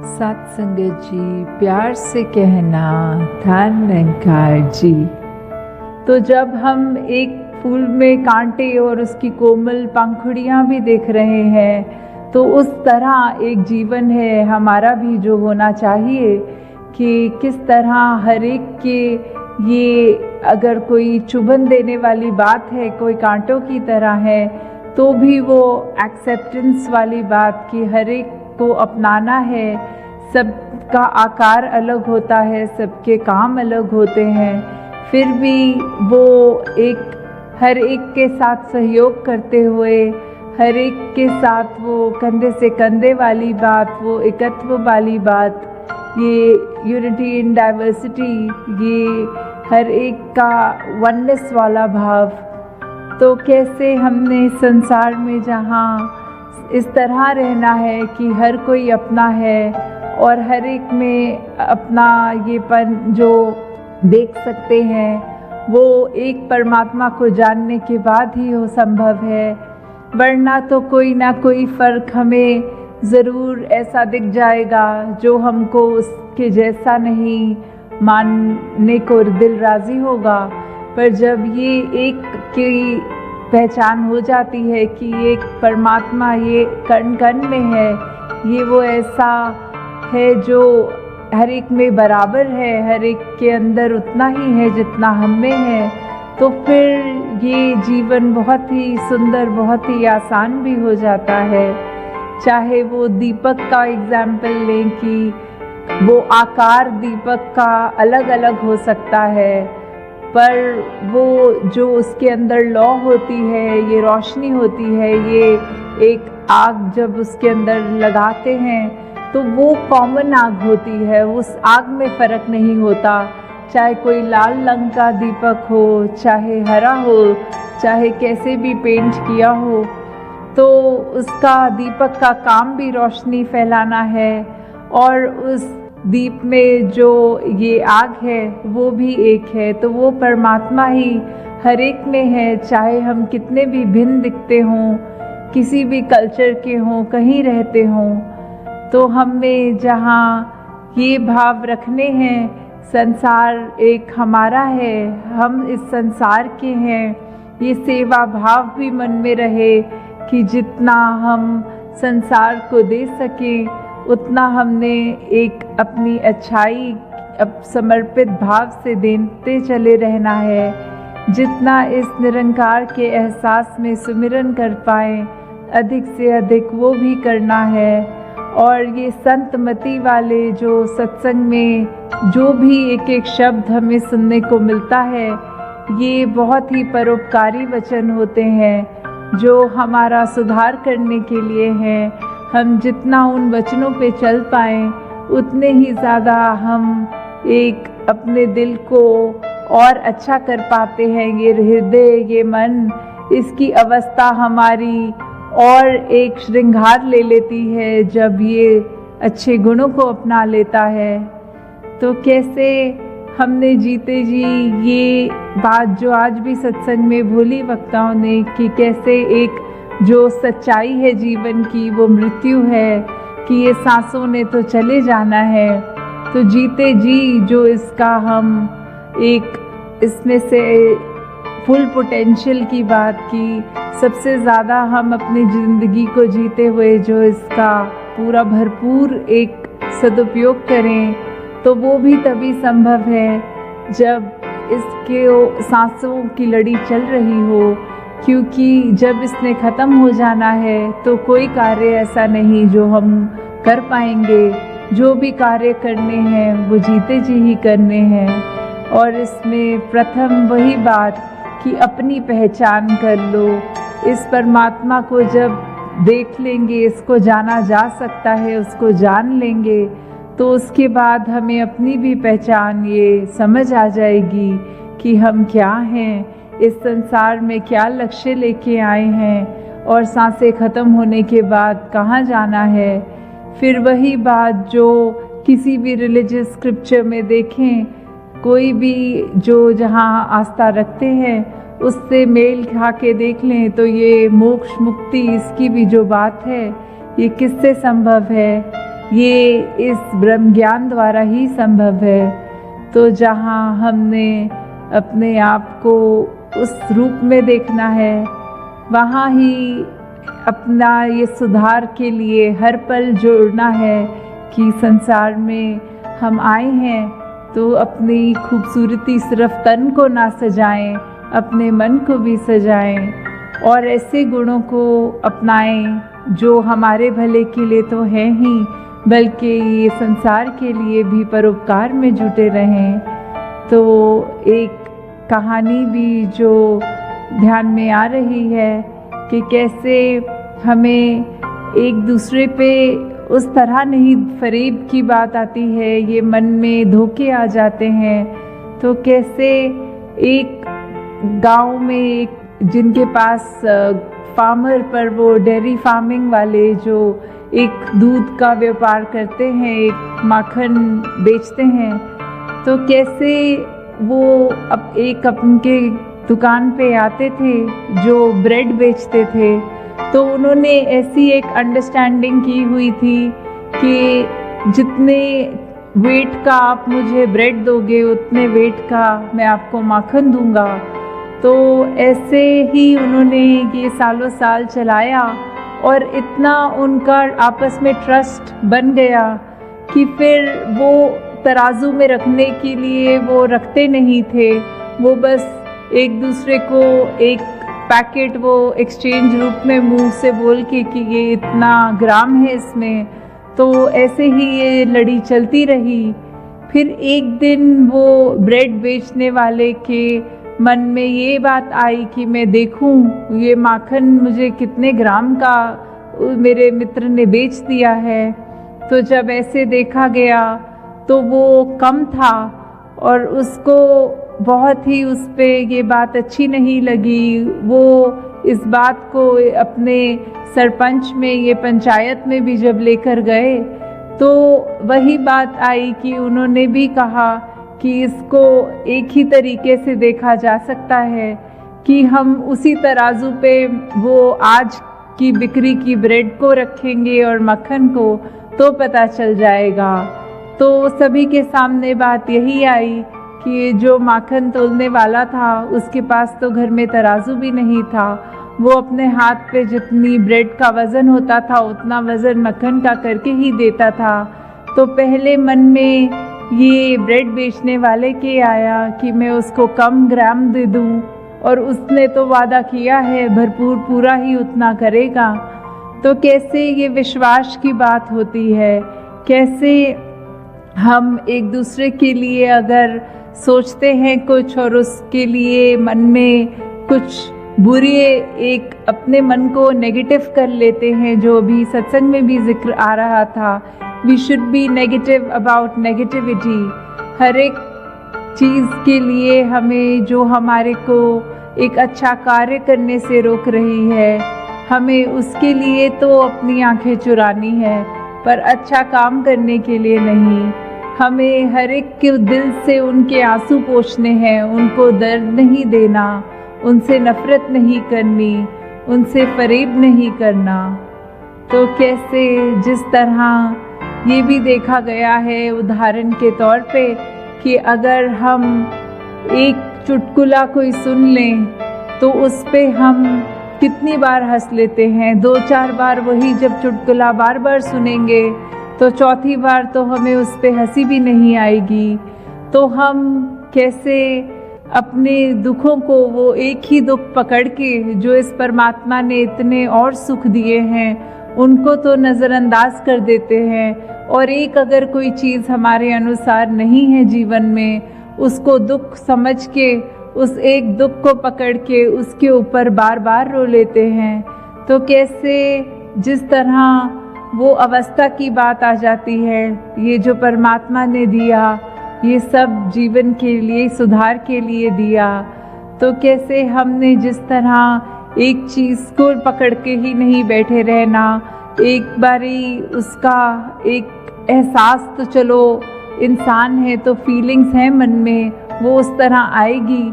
सत्संगत जी, प्यार से कहना धन निरंकार जी। तो जब हम एक फूल में कांटे और उसकी कोमल पंखुड़ियाँ भी देख रहे हैं, तो उस तरह एक जीवन है हमारा भी जो होना चाहिए कि किस तरह हर एक के ये अगर कोई चुभन देने वाली बात है, कोई कांटों की तरह है, तो भी वो एक्सेप्टेंस वाली बात कि हर एक को अपनाना है। सबका आकार अलग होता है, सबके काम अलग होते हैं, फिर भी वो एक हर एक के साथ सहयोग करते हुए, हर एक के साथ वो कंधे से कंधे वाली बात, वो एकत्व वाली बात, ये यूनिटी इन डाइवर्सिटी, ये हर एक का वननेस वाला भाव। तो कैसे हमने संसार में जहाँ इस तरह रहना है कि हर कोई अपना है और हर एक में अपना येपन जो देख सकते हैं वो एक परमात्मा को जानने के बाद ही वो संभव है, वरना तो कोई ना कोई फ़र्क हमें ज़रूर ऐसा दिख जाएगा जो हमको उसके जैसा नहीं मानने को दिल राज़ी होगा। पर जब ये एक की पहचान हो जाती है कि एक परमात्मा ये कण कण में है, ये वो ऐसा है जो हर एक में बराबर है, हर एक के अंदर उतना ही है जितना हम में है, तो फिर ये जीवन बहुत ही सुंदर, बहुत ही आसान भी हो जाता है। चाहे वो दीपक का एग्जाम्पल लें कि वो आकार दीपक का अलग अलग हो सकता है, पर वो जो उसके अंदर लौ होती है, ये रोशनी होती है, ये एक आग जब उसके अंदर लगाते हैं तो वो कॉमन आग होती है, उस आग में फ़र्क नहीं होता। चाहे कोई लाल रंग का दीपक हो, चाहे हरा हो, चाहे कैसे भी पेंट किया हो, तो उसका दीपक का काम भी रोशनी फैलाना है और उस दीप में जो ये आग है वो भी एक है। तो वो परमात्मा ही हर एक में है, चाहे हम कितने भी भिन्न दिखते हों, किसी भी कल्चर के हों, कहीं रहते हों, तो हमें जहाँ ये भाव रखने हैं, संसार एक हमारा है, हम इस संसार के हैं, ये सेवा भाव भी मन में रहे कि जितना हम संसार को दे सकें उतना हमने एक अपनी अच्छाई अब समर्पित भाव से देते चले रहना है। जितना इस निरंकार के एहसास में सुमिरन कर पाएँ, अधिक से अधिक वो भी करना है। और ये संत मति वाले जो सत्संग में जो भी एक एक शब्द हमें सुनने को मिलता है, ये बहुत ही परोपकारी वचन होते हैं जो हमारा सुधार करने के लिए हैं। हम जितना उन वचनों पे चल पाएँ उतने ही ज़्यादा हम एक अपने दिल को और अच्छा कर पाते हैं। ये हृदय, ये मन, इसकी अवस्था हमारी और एक श्रृंगार ले लेती है जब ये अच्छे गुणों को अपना लेता है। तो कैसे हमने जीते जी ये बात जो आज भी सत्संग में भोली वक्ताओं ने कि कैसे एक जो सच्चाई है जीवन की वो मृत्यु है, कि ये सांसों ने तो चले जाना है, तो जीते जी जो इसका हम एक इसमें से फुल पोटेंशियल की बात की, सबसे ज़्यादा हम अपनी ज़िंदगी को जीते हुए जो इसका पूरा भरपूर एक सदुपयोग करें, तो वो भी तभी संभव है जब इसके सांसों की लड़ी चल रही हो। क्योंकि जब इसने ख़त्म हो जाना है तो कोई कार्य ऐसा नहीं जो हम कर पाएंगे। जो भी कार्य करने हैं वो जीते जी ही करने हैं। और इसमें प्रथम वही बात कि अपनी पहचान कर लो। इस परमात्मा को जब देख लेंगे, इसको जाना जा सकता है, उसको जान लेंगे, तो उसके बाद हमें अपनी भी पहचान ये समझ आ जाएगी कि हम क्या हैं, इस संसार में क्या लक्ष्य लेके आए हैं और सांसें ख़त्म होने के बाद कहाँ जाना है। फिर वही बात जो किसी भी रिलीजियस स्क्रिप्चर में देखें, कोई भी जो जहाँ आस्था रखते हैं उससे मेल खा के देख लें, तो ये मोक्ष मुक्ति इसकी भी जो बात है ये किससे संभव है। ये इस ब्रह्म ज्ञान द्वारा ही संभव है। तो जहाँ हमने अपने आप को उस रूप में देखना है, वहाँ ही अपना ये सुधार के लिए हर पल जोड़ना है कि संसार में हम आए हैं तो अपनी खूबसूरती सिर्फ तन को ना सजाएं, अपने मन को भी सजाएं और ऐसे गुणों को अपनाएं जो हमारे भले के लिए तो है ही, बल्कि ये संसार के लिए भी परोपकार में जुटे रहें। तो एक कहानी भी जो ध्यान में आ रही है कि कैसे हमें एक दूसरे पे उस तरह नहीं फरेब की बात आती है, ये मन में धोखे आ जाते हैं। तो कैसे एक गांव में एक जिनके पास फार्मर पर वो डेयरी फार्मिंग वाले जो एक दूध का व्यापार करते हैं, एक माखन बेचते हैं, तो कैसे वो अब एक अपने दुकान पे आते थे जो ब्रेड बेचते थे। तो उन्होंने ऐसी एक अंडरस्टैंडिंग की हुई थी कि जितने वेट का आप मुझे ब्रेड दोगे उतने वेट का मैं आपको माखन दूंगा। तो ऐसे ही उन्होंने ये सालों साल चलाया और इतना उनका आपस में ट्रस्ट बन गया कि फिर वो तराजू में रखने के लिए वो रखते नहीं थे, वो बस एक दूसरे को एक पैकेट वो एक्सचेंज रूप में मुंह से बोल के कि ये इतना ग्राम है इसमें। तो ऐसे ही ये लड़ी चलती रही। फिर एक दिन वो ब्रेड बेचने वाले के मन में ये बात आई कि मैं देखूं ये माखन मुझे कितने ग्राम का मेरे मित्र ने बेच दिया है। तो जब ऐसे देखा गया तो वो कम था और उसको बहुत ही उस पे ये बात अच्छी नहीं लगी। वो इस बात को अपने सरपंच में, ये पंचायत में भी जब लेकर गए तो वही बात आई कि उन्होंने भी कहा कि इसको एक ही तरीके से देखा जा सकता है कि हम उसी तराजू पे वो आज की बिक्री की ब्रेड को रखेंगे और मक्खन को, तो पता चल जाएगा। तो सभी के सामने बात यही आई कि जो माखन तोलने वाला था उसके पास तो घर में तराजू भी नहीं था। वो अपने हाथ पे जितनी ब्रेड का वज़न होता था उतना वज़न मक्खन का करके ही देता था। तो पहले मन में ये ब्रेड बेचने वाले के आया कि मैं उसको कम ग्राम दे दूं, और उसने तो वादा किया है भरपूर पूरा ही उतना करेगा। तो कैसे ये विश्वास की बात होती है, कैसे हम एक दूसरे के लिए अगर सोचते हैं कुछ और उसके लिए मन में कुछ बुरी एक अपने मन को नेगेटिव कर लेते हैं। जो अभी सत्संग में भी जिक्र आ रहा था, we should be negative about negativity. हर एक चीज़ के लिए हमें जो हमारे को एक अच्छा कार्य करने से रोक रही है, हमें उसके लिए तो अपनी आंखें चुरानी है, पर अच्छा काम करने के लिए नहीं। हमें हर एक के दिल से उनके आंसू पोंछने हैं, उनको दर्द नहीं देना, उनसे नफरत नहीं करनी, उनसे फरेब नहीं करना। तो कैसे जिस तरह ये भी देखा गया है उदाहरण के तौर पे कि अगर हम एक चुटकुला कोई सुन लें तो उस पे हम कितनी बार हंस लेते हैं। 2-4 बार वही जब चुटकुला बार बार सुनेंगे तो चौथी बार तो हमें उस पे हंसी भी नहीं आएगी। तो हम कैसे अपने दुखों को, वो एक ही दुख पकड़ के जो इस परमात्मा ने इतने और सुख दिए हैं उनको तो नज़रअंदाज कर देते हैं, और एक अगर कोई चीज़ हमारे अनुसार नहीं है जीवन में, उसको दुख समझ के उस एक दुख को पकड़ के उसके ऊपर बार बार रो लेते हैं। तो कैसे जिस तरह वो अवस्था की बात आ जाती है, ये जो परमात्मा ने दिया ये सब जीवन के लिए, सुधार के लिए दिया। तो कैसे हमने जिस तरह एक चीज़ को पकड़ के ही नहीं बैठे रहना, एक बारी उसका एक एहसास, तो चलो इंसान है तो फीलिंग्स हैं मन में, वो उस तरह आएगी।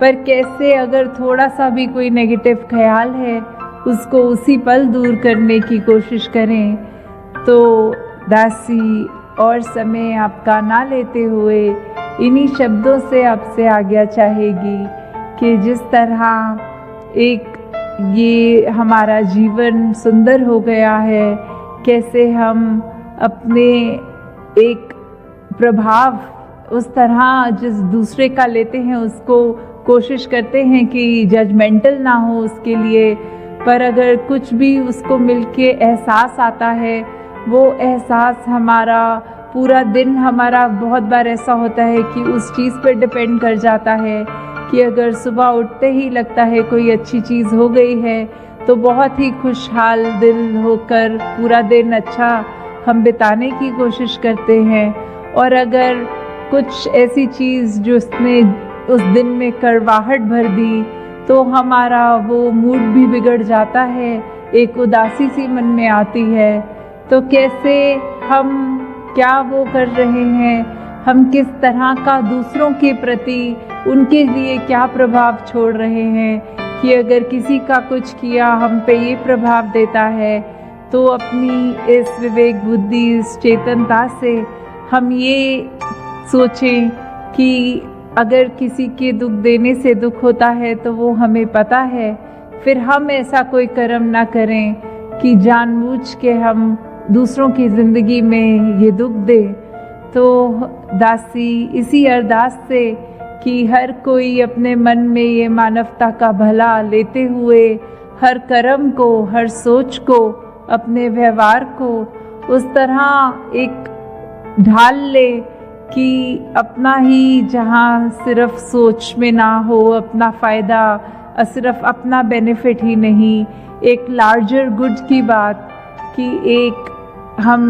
पर कैसे अगर थोड़ा सा भी कोई नेगेटिव ख्याल है उसको उसी पल दूर करने की कोशिश करें। तो दासी और समय आपका ना लेते हुए इन्हीं शब्दों से आपसे आज्ञा चाहेगी कि जिस तरह एक ये हमारा जीवन सुंदर हो गया है, कैसे हम अपने एक प्रभाव उस तरह जिस दूसरे का लेते हैं उसको कोशिश करते हैं कि जजमेंटल ना हो उसके लिए, पर अगर कुछ भी उसको मिलके एहसास आता है, वो एहसास हमारा पूरा दिन, हमारा बहुत बार ऐसा होता है कि उस चीज़ पर डिपेंड कर जाता है कि अगर सुबह उठते ही लगता है कोई अच्छी चीज़ हो गई है तो बहुत ही खुशहाल दिल होकर पूरा दिन अच्छा हम बिताने की कोशिश करते हैं। और अगर कुछ ऐसी चीज़ जो उसने उस दिन में कड़वाहट भर दी तो हमारा वो मूड भी बिगड़ जाता है, एक उदासी सी मन में आती है। तो कैसे हम क्या वो कर रहे हैं, हम किस तरह का दूसरों के प्रति उनके लिए क्या प्रभाव छोड़ रहे हैं कि अगर किसी का कुछ किया हम पे ये प्रभाव देता है, तो अपनी इस विवेक बुद्धि, इस चेतनता से हम ये सोचें कि अगर किसी के दुख देने से दुख होता है तो वो हमें पता है, फिर हम ऐसा कोई कर्म ना करें कि जानबूझ के हम दूसरों की ज़िंदगी में ये दुख दें। तो दासी इसी अरदास से कि हर कोई अपने मन में ये मानवता का भला लेते हुए हर कर्म को, हर सोच को, अपने व्यवहार को उस तरह एक ढाल ले कि अपना ही जहाँ सिर्फ सोच में ना हो अपना फ़ायदा, सिर्फ अपना बेनिफिट ही नहीं, एक लार्जर गुड की बात कि एक हम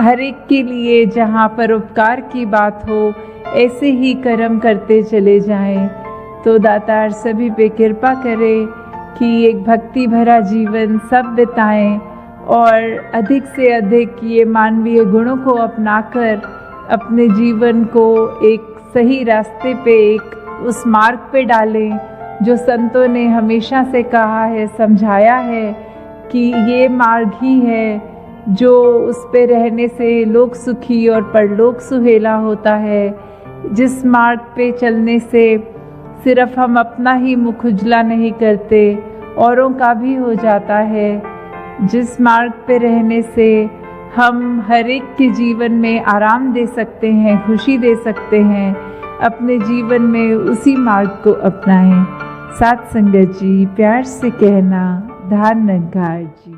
हर एक के लिए जहाँ परोपकार की बात हो ऐसे ही कर्म करते चले जाएं। तो दातार सभी पे कृपा करे कि एक भक्ति भरा जीवन सब बिताएं और अधिक से अधिक ये मानवीय गुणों को अपनाकर अपने जीवन को एक सही रास्ते पे, एक उस मार्ग पे डालें जो संतों ने हमेशा से कहा है, समझाया है कि ये मार्ग ही है जो उस पे रहने से लोक सुखी और परलोक सुहेला होता है। जिस मार्ग पे चलने से सिर्फ हम अपना ही मुख उजला नहीं करते, औरों का भी हो जाता है। जिस मार्ग पे रहने से हम हर एक के जीवन में आराम दे सकते हैं, खुशी दे सकते हैं, अपने जीवन में उसी मार्ग को अपनाएं। साथ संगत जी, प्यार से कहना, धान नंकार जी।